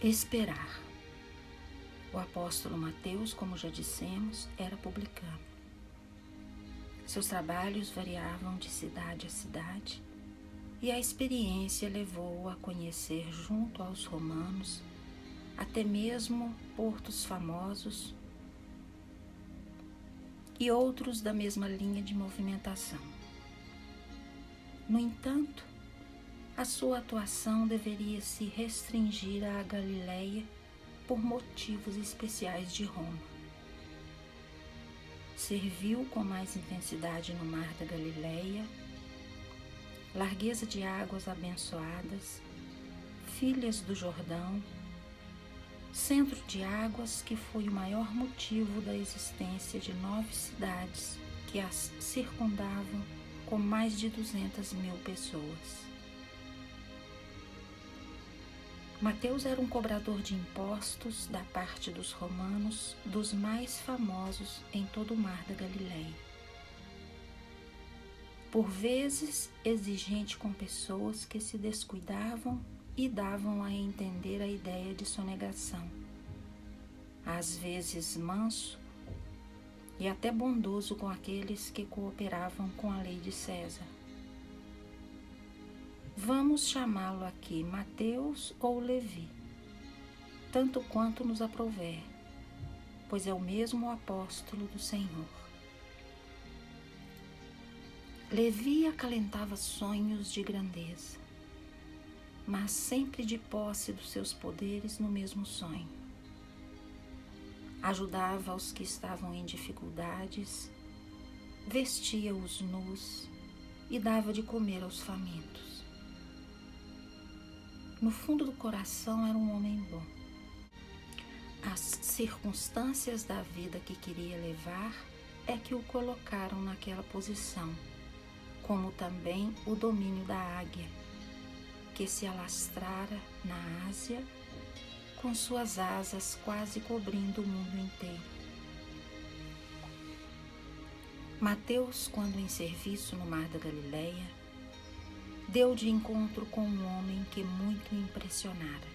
Esperar. O apóstolo Mateus, como já dissemos, era publicano. Seus trabalhos variavam de cidade a cidade e a experiência levou-o a conhecer junto aos romanos até mesmo portos famosos e outros da mesma linha de movimentação. No entanto, a sua atuação deveria se restringir à Galileia por motivos especiais de Roma. Serviu com mais intensidade no mar da Galileia, largueza de águas abençoadas, filhas do Jordão, centro de águas que foi o maior motivo da existência de 9 cidades que as circundavam com mais de 200.000 pessoas. Mateus era um cobrador de impostos da parte dos romanos, dos mais famosos em todo o mar da Galileia. Por vezes exigente com pessoas que se descuidavam e davam a entender a ideia de sonegação. Às vezes manso e até bondoso com aqueles que cooperavam com a lei de César. Vamos chamá-lo aqui Mateus ou Levi, tanto quanto nos aprouver, pois é o mesmo apóstolo do Senhor. Levi acalentava sonhos de grandeza, mas sempre de posse dos seus poderes no mesmo sonho. Ajudava os que estavam em dificuldades, vestia os nus e dava de comer aos famintos. No fundo do coração era um homem bom. As circunstâncias da vida que queria levar é que o colocaram naquela posição, como também o domínio da águia, que se alastrara na Ásia, com suas asas quase cobrindo o mundo inteiro. Mateus, quando em serviço no mar da Galileia, deu de encontro com um homem que muito o impressionara.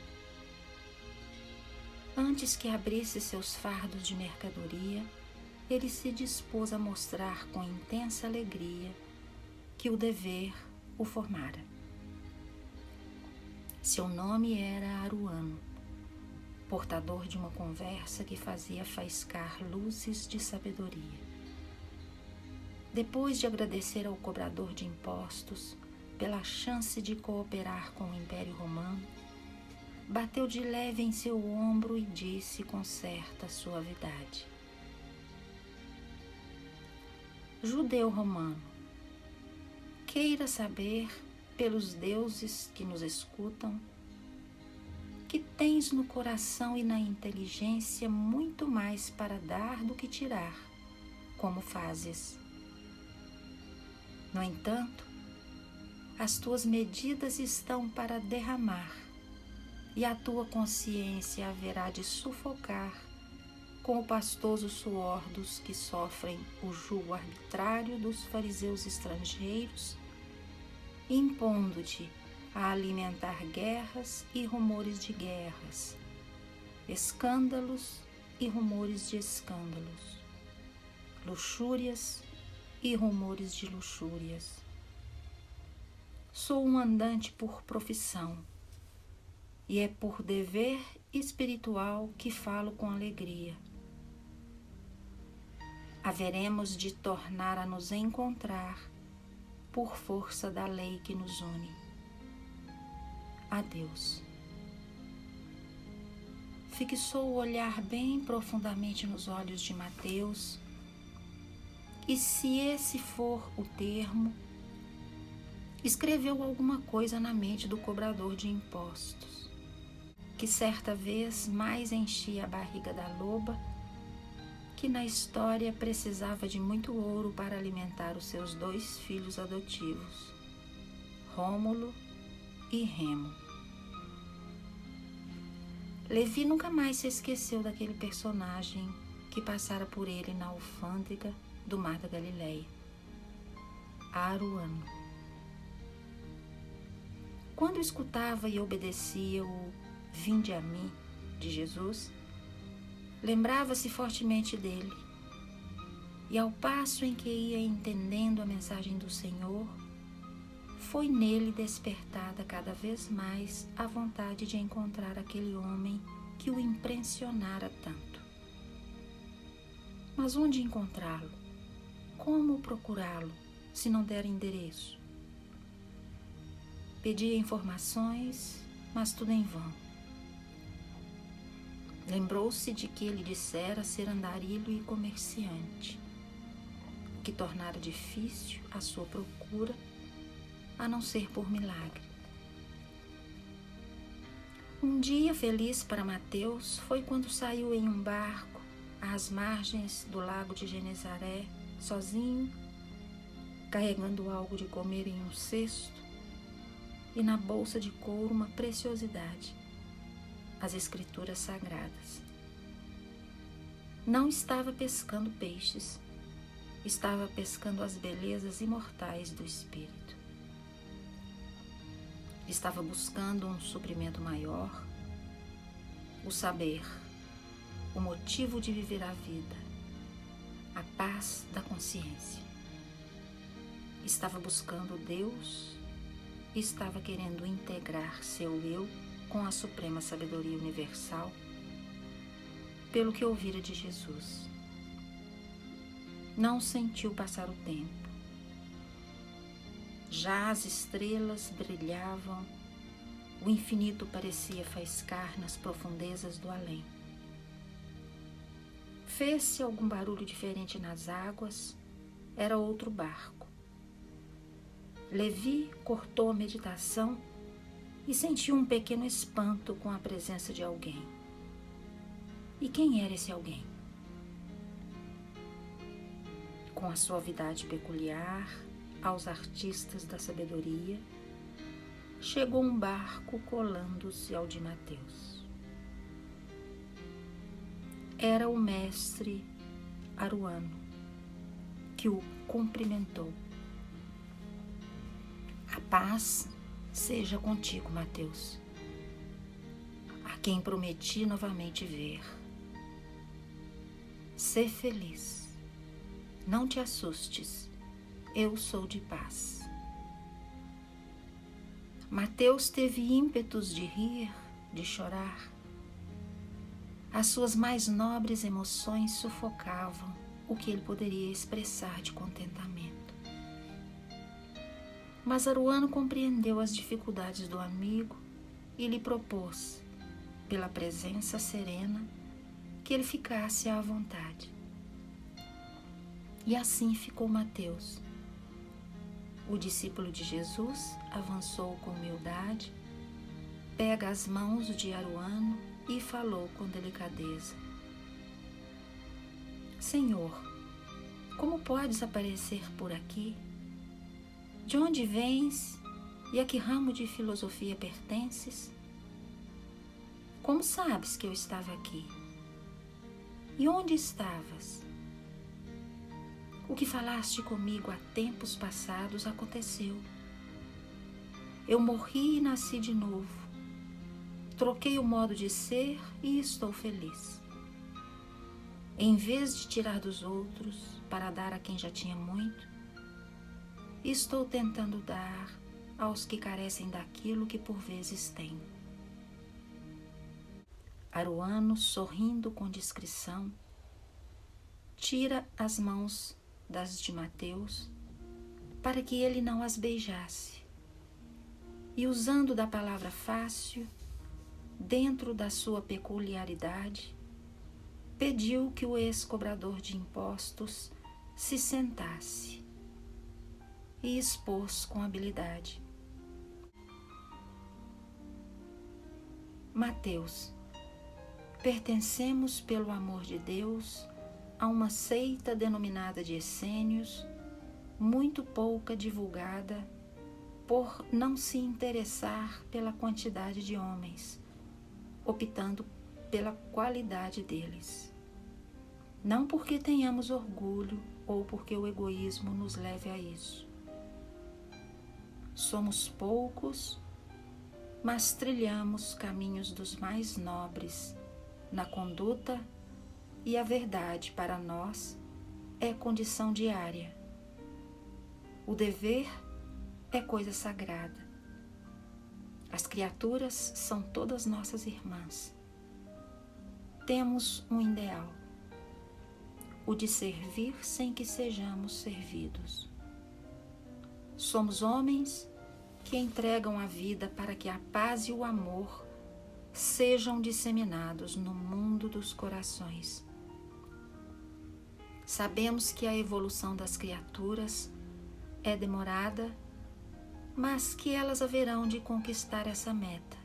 Antes que abrisse seus fardos de mercadoria, ele se dispôs a mostrar com intensa alegria que o dever o formara. Seu nome era Aruano, portador de uma conversa que fazia faiscar luzes de sabedoria. Depois de agradecer ao cobrador de impostos pela chance de cooperar com o Império Romano, bateu de leve em seu ombro e disse com certa suavidade: Judeu romano, queira saber, pelos deuses que nos escutam, que tens no coração e na inteligência muito mais para dar do que tirar, como fazes. No entanto, as tuas medidas estão para derramar, e a tua consciência haverá de sufocar com o pastoso suor dos que sofrem o jugo arbitrário dos fariseus estrangeiros, impondo-te a alimentar guerras e rumores de guerras, escândalos e rumores de escândalos, luxúrias e rumores de luxúrias. Sou um andante por profissão, e é por dever espiritual que falo com alegria. Haveremos de tornar a nos encontrar por força da lei que nos une. Adeus. Fixou o olhar bem profundamente nos olhos de Mateus, e se esse for o termo, escreveu alguma coisa na mente do cobrador de impostos, que certa vez mais enchia a barriga da loba, que na história precisava de muito ouro para alimentar os seus 2 filhos adotivos, Rômulo e Remo. Levi nunca mais se esqueceu daquele personagem que passara por ele na alfândega do mar da Galileia, Aruano. Quando escutava e obedecia o "Vinde a mim", de Jesus, lembrava-se fortemente dele, e ao passo em que ia entendendo a mensagem do Senhor, foi nele despertada cada vez mais a vontade de encontrar aquele homem que o impressionara tanto. Mas onde encontrá-lo? Como procurá-lo, se não der endereço? Pedia informações, mas tudo em vão. Lembrou-se de que ele dissera ser andarilho e comerciante, o que tornara difícil a sua procura, a não ser por milagre. Um dia feliz para Mateus foi quando saiu em um barco às margens do lago de Genezaré, sozinho, carregando algo de comer em um cesto e na bolsa de couro uma preciosidade, as Escrituras Sagradas. Não estava pescando peixes, estava pescando as belezas imortais do Espírito. Estava buscando um suprimento maior, o saber, o motivo de viver a vida, a paz da consciência. Estava buscando Deus e estava querendo integrar seu eu com a suprema sabedoria universal, pelo que ouvira de Jesus. Não sentiu passar o tempo. Já as estrelas brilhavam, o infinito parecia faiscar nas profundezas do além. Fez-se algum barulho diferente nas águas, era outro barco. Levi cortou a meditação e sentiu um pequeno espanto com a presença de alguém. E quem era esse alguém? Com a suavidade peculiar aos artistas da sabedoria, chegou um barco colando-se ao de Mateus. Era o mestre Aruano, que o cumprimentou. A paz seja contigo, Mateus, a quem prometi novamente ver. Sê feliz, não te assustes, eu sou de paz. Mateus teve ímpetos de rir, de chorar. As suas mais nobres emoções sufocavam o que ele poderia expressar de contentamento. Mas Aruano compreendeu as dificuldades do amigo e lhe propôs, pela presença serena, que ele ficasse à vontade. E assim ficou Mateus. O discípulo de Jesus avançou com humildade, pega as mãos de Aruano e falou com delicadeza: Senhor, como podes aparecer por aqui? De onde vens e a que ramo de filosofia pertences? Como sabes que eu estava aqui? E onde estavas? O que falaste comigo há tempos passados aconteceu. Eu morri e nasci de novo. Troquei o modo de ser e estou feliz. Em vez de tirar dos outros para dar a quem já tinha muito, estou tentando dar aos que carecem daquilo que por vezes tenho. Aruano, sorrindo com discrição, tira as mãos das de Mateus para que ele não as beijasse e, usando da palavra fácil, dentro da sua peculiaridade, pediu que o ex-cobrador de impostos se sentasse e expôs com habilidade. Mateus, pertencemos pelo amor de Deus a uma seita denominada de essênios, muito pouca divulgada por não se interessar pela quantidade de homens, optando pela qualidade deles. Não porque tenhamos orgulho ou porque o egoísmo nos leve a isso. Somos poucos mas trilhamos caminhos dos mais nobres na conduta, e a verdade para nós é condição diária. O dever é coisa sagrada. As criaturas são todas nossas irmãs. Temos um ideal, o de servir sem que sejamos servidos. Somos homens que entregam a vida para que a paz e o amor sejam disseminados no mundo dos corações. Sabemos que a evolução das criaturas é demorada, mas que elas haverão de conquistar essa meta,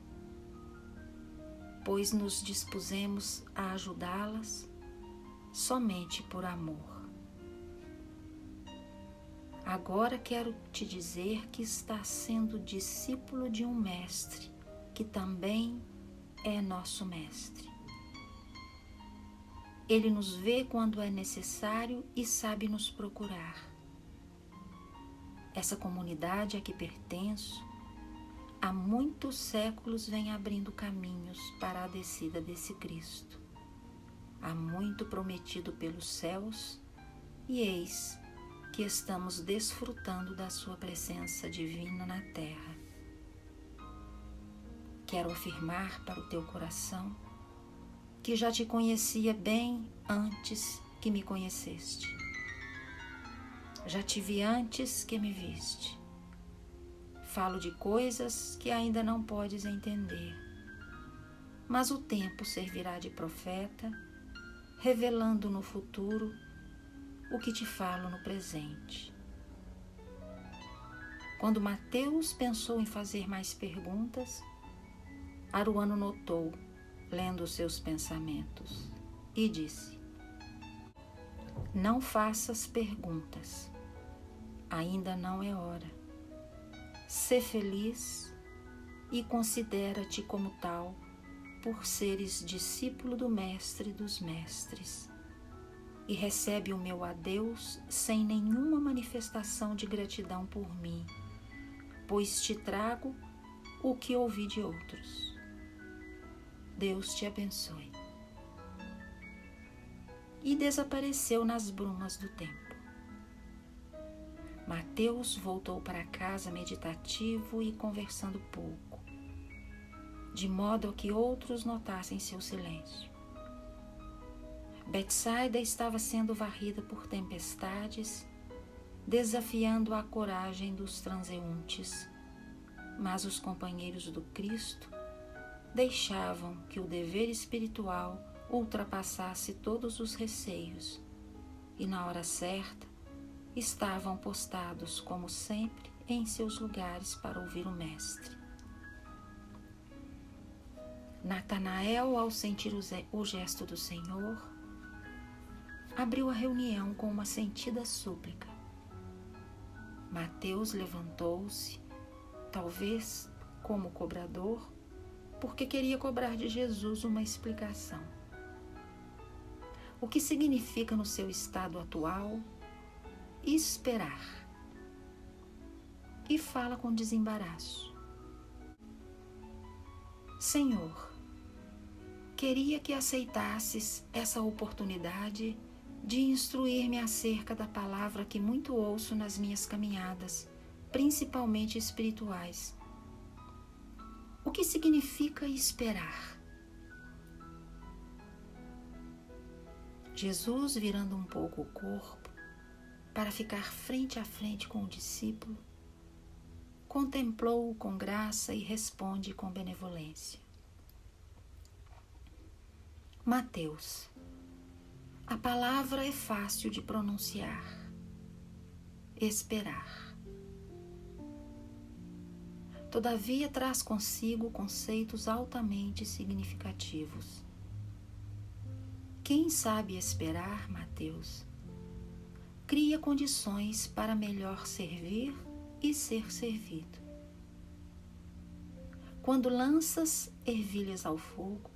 pois nos dispusemos a ajudá-las somente por amor. Agora quero te dizer que estás sendo discípulo de um mestre, que também é nosso mestre. Ele nos vê quando é necessário e sabe nos procurar. Essa comunidade a que pertenço, há muitos séculos vem abrindo caminhos para a descida desse Cristo. Há muito prometido pelos céus, e eis que estamos desfrutando da sua presença divina na terra. Quero afirmar para o teu coração que já te conhecia bem antes que me conheceste. Já te vi antes que me viste. Falo de coisas que ainda não podes entender, mas o tempo servirá de profeta, revelando no futuro o que te falo no presente. Quando Mateus pensou em fazer mais perguntas, Aruano notou, lendo seus pensamentos, e disse: não faças perguntas, ainda não é hora. Sê feliz e considera-te como tal, por seres discípulo do Mestre dos Mestres, e recebe o meu adeus sem nenhuma manifestação de gratidão por mim, pois te trago o que ouvi de outros. Deus te abençoe. E desapareceu nas brumas do tempo. Mateus voltou para casa meditativo e conversando pouco, de modo a que outros notassem seu silêncio. Betsaida estava sendo varrida por tempestades, desafiando a coragem dos transeuntes, mas os companheiros do Cristo deixavam que o dever espiritual ultrapassasse todos os receios, e na hora certa estavam postados, como sempre, em seus lugares para ouvir o Mestre. Natanael, ao sentir o gesto do Senhor, abriu a reunião com uma sentida súplica. Mateus levantou-se, talvez como cobrador, porque queria cobrar de Jesus uma explicação. O que significa no seu estado atual esperar? E fala com desembaraço: Senhor, queria que aceitasses essa oportunidade de instruir-me acerca da palavra que muito ouço nas minhas caminhadas, principalmente espirituais. O que significa esperar? Jesus, virando um pouco o corpo, para ficar frente a frente com o discípulo, contemplou-o com graça e responde com benevolência. Mateus, a palavra é fácil de pronunciar. Esperar. Todavia traz consigo conceitos altamente significativos. Quem sabe esperar, Mateus, cria condições para melhor servir e ser servido. Quando lanças ervilhas ao fogo,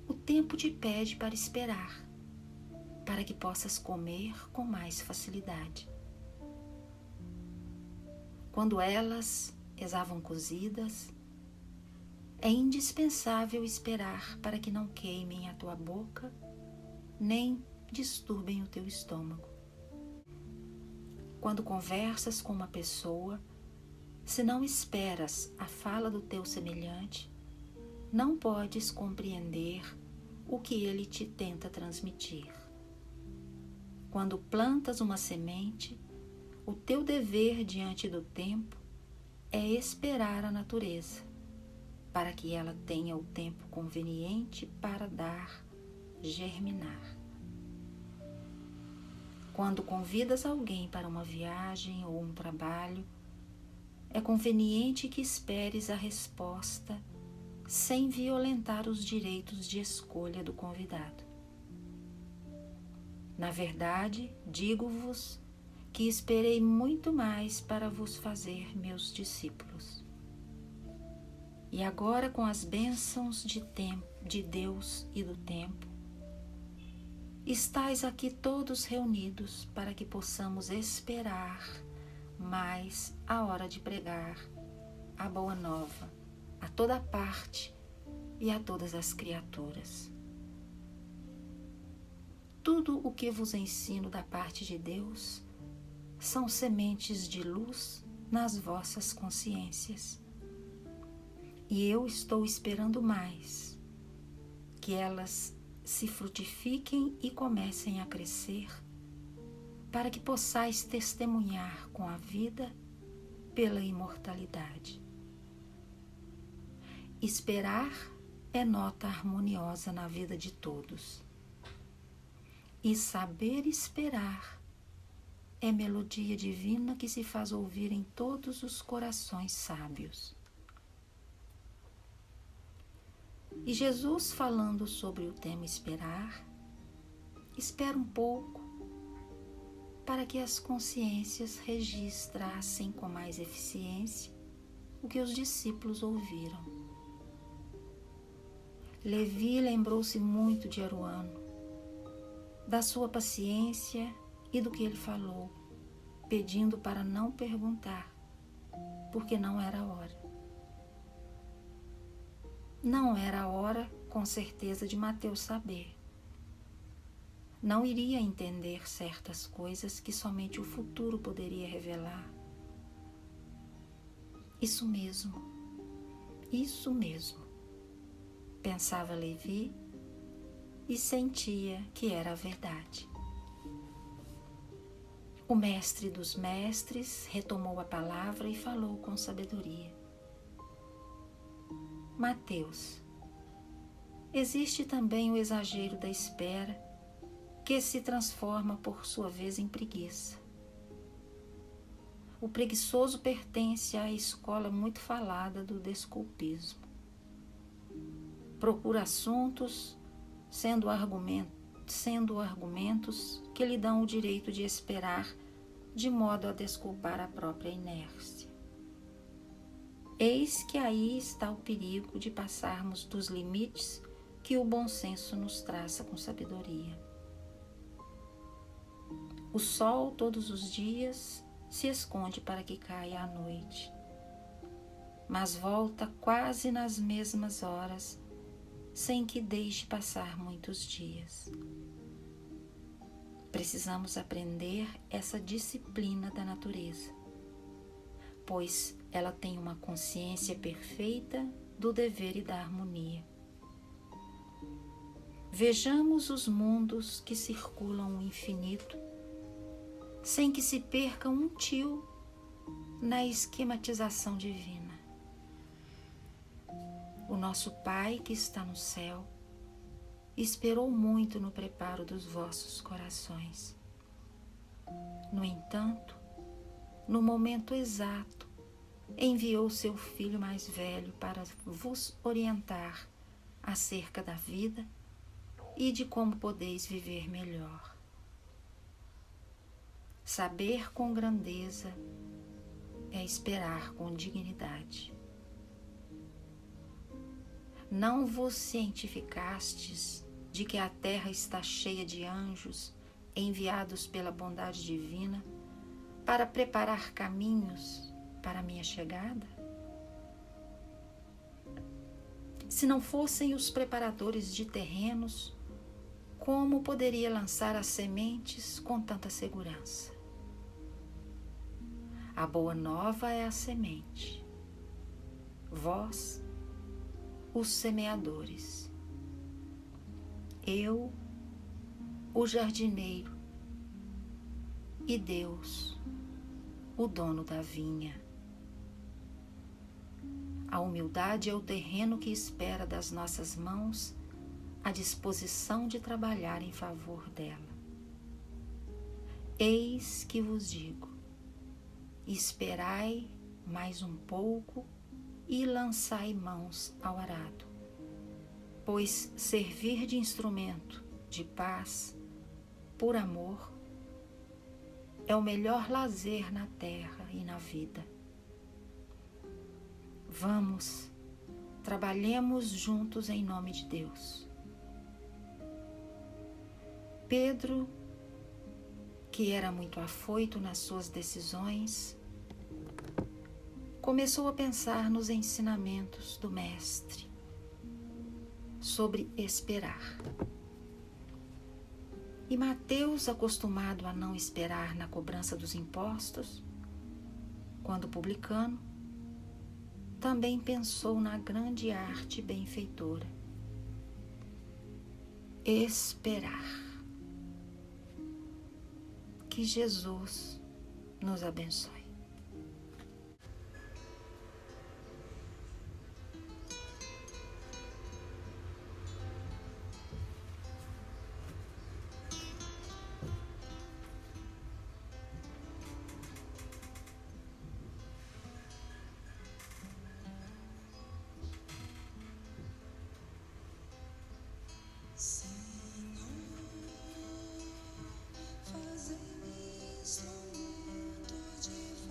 o tempo te pede para esperar, para que possas comer com mais facilidade. Quando elas estavam cozidas, é indispensável esperar para que não queimem a tua boca, nem disturbem o teu estômago. Quando conversas com uma pessoa, se não esperas a fala do teu semelhante, não podes compreender o que ele te tenta transmitir. Quando plantas uma semente, o teu dever diante do tempo é esperar a natureza, para que ela tenha o tempo conveniente para dar, germinar. Quando convidas alguém para uma viagem ou um trabalho, é conveniente que esperes a resposta sem violentar os direitos de escolha do convidado. Na verdade, digo-vos que esperei muito mais para vos fazer meus discípulos. E agora, com as bênçãos de Deus e do tempo, estais aqui todos reunidos para que possamos esperar mais a hora de pregar a boa nova a toda parte e a todas as criaturas. Tudo o que vos ensino da parte de Deus são sementes de luz nas vossas consciências. E eu estou esperando mais, que elas se frutifiquem e comecem a crescer, para que possais testemunhar com a vida pela imortalidade. Esperar é nota harmoniosa na vida de todos. E saber esperar é melodia divina que se faz ouvir em todos os corações sábios. E Jesus, falando sobre o tema esperar, espera um pouco para que as consciências registrassem com mais eficiência o que os discípulos ouviram. Levi lembrou-se muito de Aruano, da sua paciência e do que ele falou, pedindo para não perguntar, porque não era a hora. Não era a hora, com certeza, de Mateus saber. Não iria entender certas coisas que somente o futuro poderia revelar. Isso mesmo, pensava Levi e sentia que era a verdade. O mestre dos mestres retomou a palavra e falou com sabedoria. Mateus, existe também o exagero da espera, que se transforma por sua vez em preguiça. O preguiçoso pertence à escola muito falada do desculpismo. Procura assuntos, sendo argumentos que lhe dão o direito de esperar, de modo a desculpar a própria inércia. Eis que aí está o perigo de passarmos dos limites que o bom senso nos traça com sabedoria. O sol, todos os dias, se esconde para que caia à noite, mas volta quase nas mesmas horas, sem que deixe passar muitos dias. Precisamos aprender essa disciplina da natureza, pois ela tem uma consciência perfeita do dever e da harmonia. Vejamos os mundos que circulam o infinito, sem que se perca um tio na esquematização divina. O nosso Pai que está no céu esperou muito no preparo dos vossos corações. No entanto, no momento exato, enviou seu filho mais velho para vos orientar acerca da vida e de como podeis viver melhor. Saber com grandeza é esperar com dignidade. Não vos cientificastes de que a terra está cheia de anjos enviados pela bondade divina para preparar caminhos para a minha chegada? Se não fossem os preparadores de terrenos, como poderia lançar as sementes com tanta segurança? A boa nova é a semente. Vós, os semeadores. Eu, o jardineiro. E Deus, o dono da vinha. A humildade é o terreno que espera das nossas mãos a disposição de trabalhar em favor dela. Eis que vos digo, esperai mais um pouco e lançai mãos ao arado, pois servir de instrumento de paz, por amor, é o melhor lazer na terra e na vida. Vamos, trabalhemos juntos em nome de Deus. Pedro, que era muito afoito nas suas decisões, começou a pensar nos ensinamentos do Mestre sobre esperar. E Mateus, acostumado a não esperar na cobrança dos impostos, quando publicano, também pensou na grande arte benfeitora: esperar. Que Jesus nos abençoe. Fazei-me instrumento de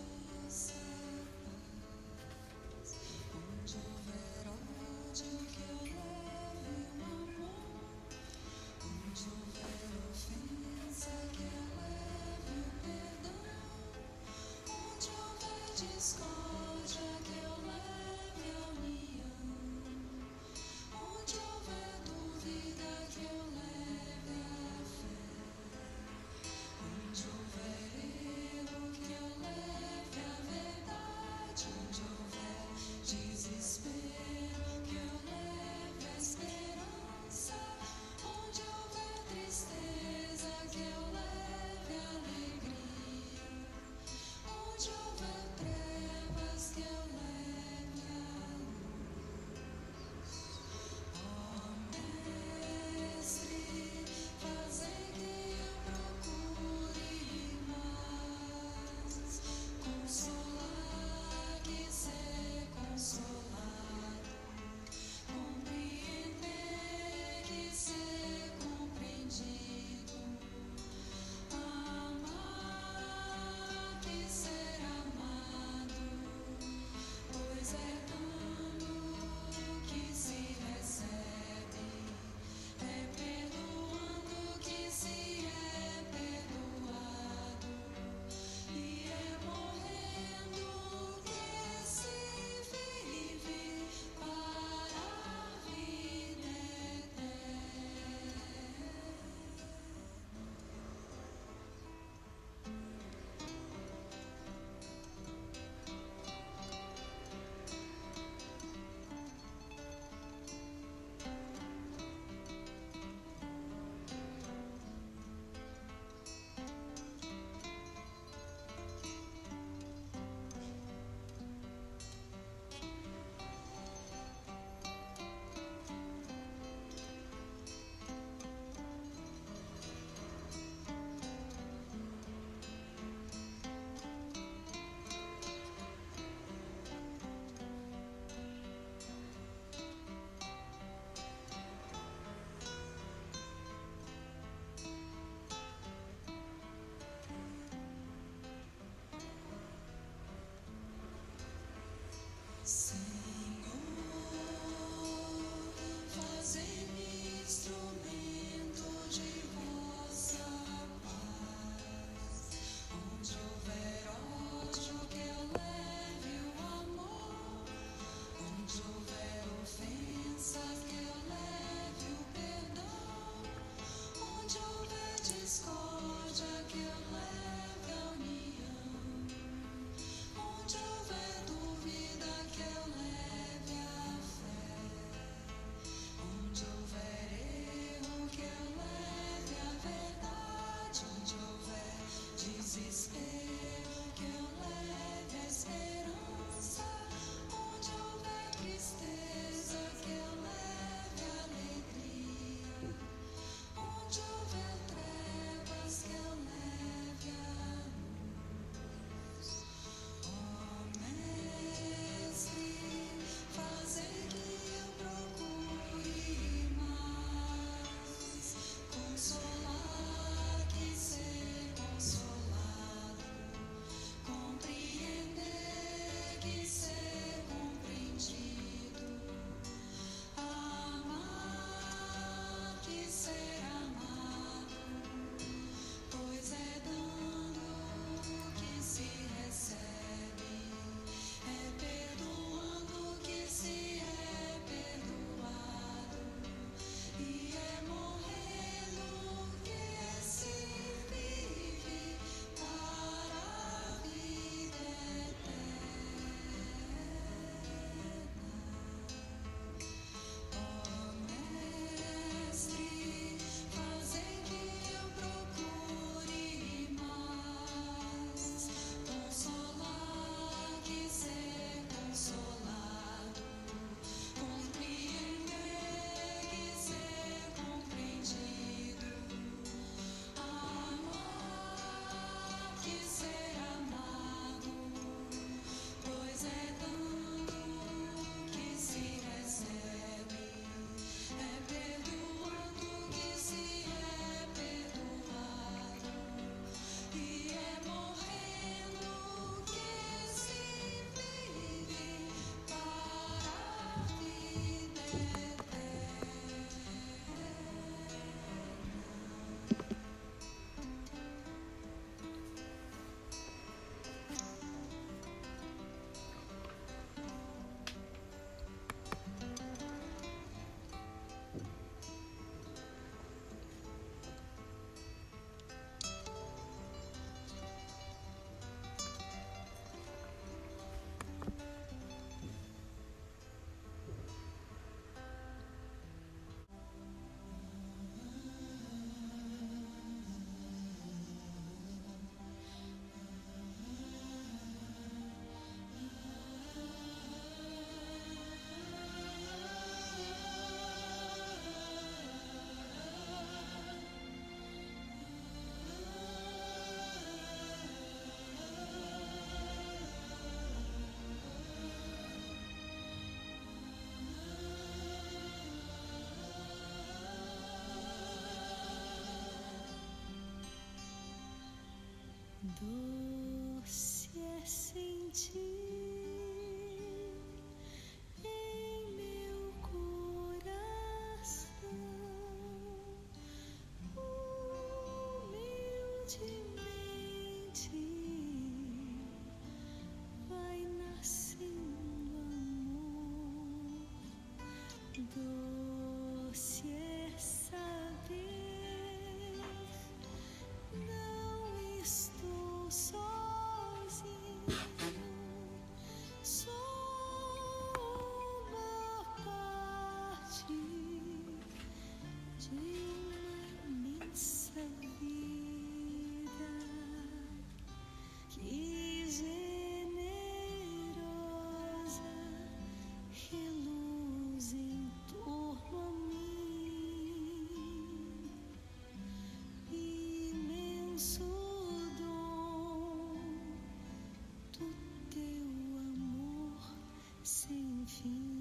Doce é sentir em meu coração humildemente vai nascendo amor. Doce é saber não estou sozinho, sou uma parte de uma imensa vida. Que generosa reluz em torno a mim, imenso dom do teu amor sem fim.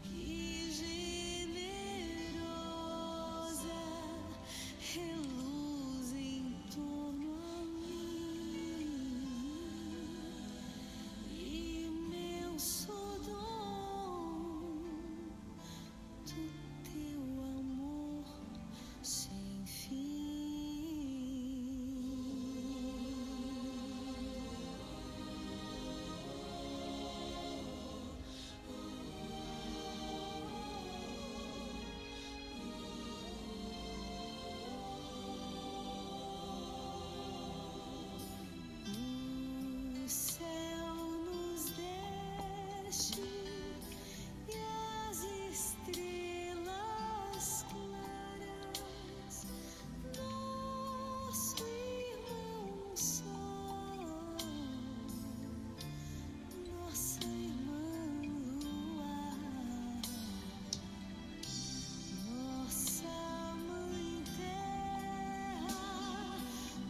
Que generosa reluz em torno a mim, imenso dom do teu amor sem fim. O céu nos deste e as estrelas claras, nosso irmão sol, nossa irmã lua, nossa mãe terra,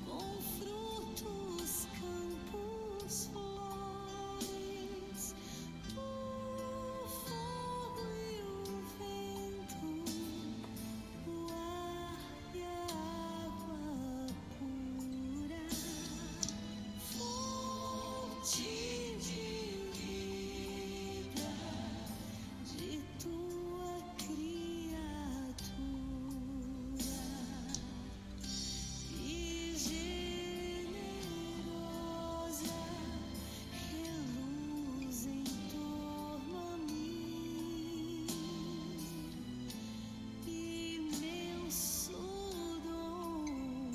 com frutos, campos, flores, o fogo e o vento, o ar e a água pura, fonte de vida de tua criatura. Que generosa reluz em torno a mim, imenso dom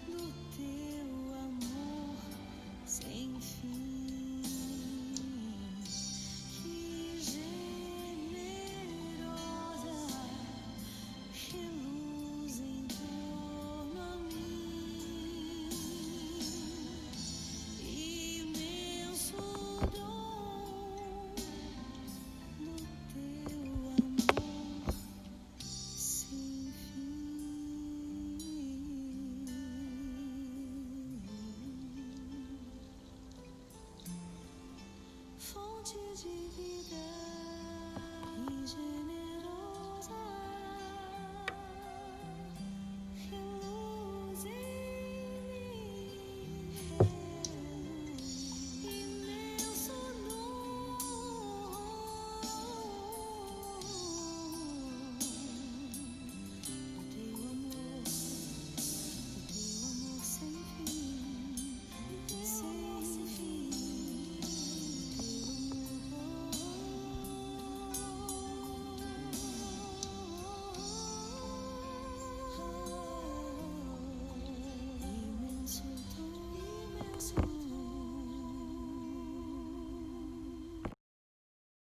do teu amor sem fim. Que generosa reluz em torno a mim, imenso dom do teu amor sem fim. Fonte de vida.